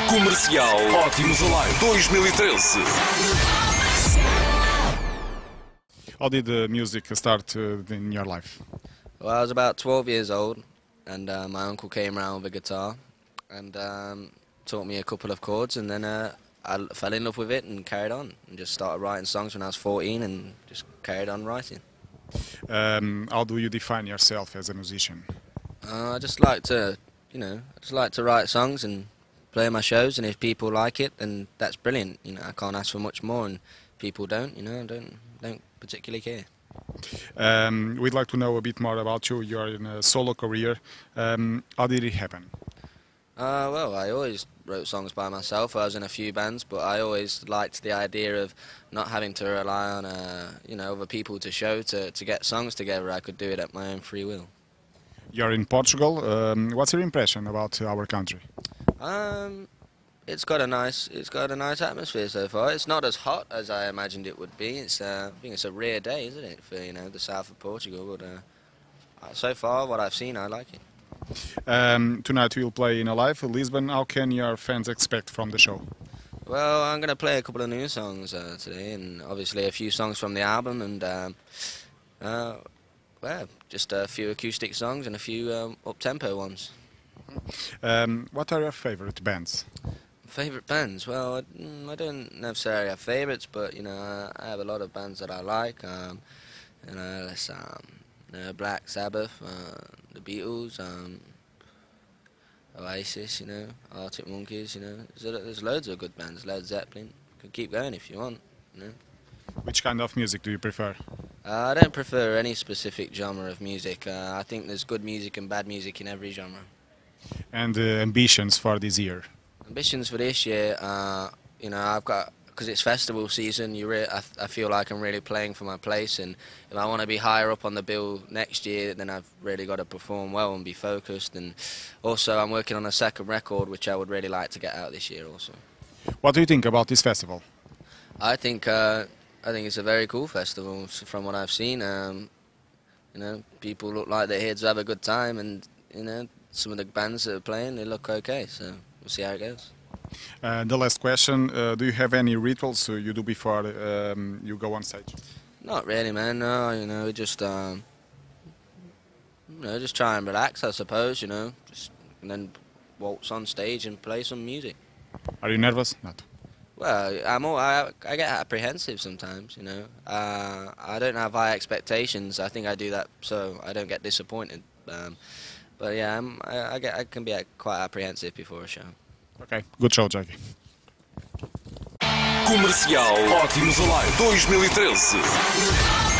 Comercial Optimus Alive 2013. How did the music start in your life? Well, I was about 12 years old, and my uncle came around with a guitar and taught me a couple of chords, and then I fell in love with it and carried on, and just started writing songs when I was 14 and just carried on writing. How do you define yourself as a musician? I just like to, write songs and play my shows, and if people like it, then that's brilliant. I can't ask for much more, and people don't, don't particularly care. We'd like to know a bit more about you. You are in a solo career. How did it happen? Well, I always wrote songs by myself. I was in a few bands, but I always liked the idea of not having to rely on, other people to get songs together. I could do it at my own free will. You're in Portugal. What's your impression about our country? It's got a nice atmosphere so far. It's not as hot as I imagined it would be. I think it's a rare day, isn't it, for the south of Portugal? But so far, what I've seen, I like it. Tonight we'll play in Alive, Lisbon. How can your fans expect from the show? Well, I'm going to play a couple of new songs today, and obviously a few songs from the album, and just a few acoustic songs and a few up-tempo ones. What are your favorite bands? Favourite bands? Well, I don't necessarily have favourites, but I have a lot of bands that I like. Black Sabbath, the Beatles, Oasis, Arctic Monkeys, there's loads of good bands. Led Zeppelin. Could keep going if you want. Which kind of music do you prefer? I don't prefer any specific genre of music. I think there's good music and bad music in every genre. And ambitions for this year? Ambitions for this year, I've got, because it's festival season, I feel like I'm really playing for my place, and if I want to be higher up on the bill next year, then I've really got to perform well and be focused. And also I'm working on a second record, which I would really like to get out this year also. What do you think about this festival? I think it's a very cool festival from what I've seen. People look like they're here to have a good time, and some of the bands that are playing, they look okay, so we'll see how it goes. The last question, do you have any rituals you do before you go on stage? Not really, man, no, just try and relax, I suppose, and then waltz on stage and play some music. Are you nervous? Not. Well, I get apprehensive sometimes, I don't have high expectations. I think I do that so I don't get disappointed. But yeah, I can be quite apprehensive before a show. Okay, good show, Jake. Comercial Optimus Alive 2013.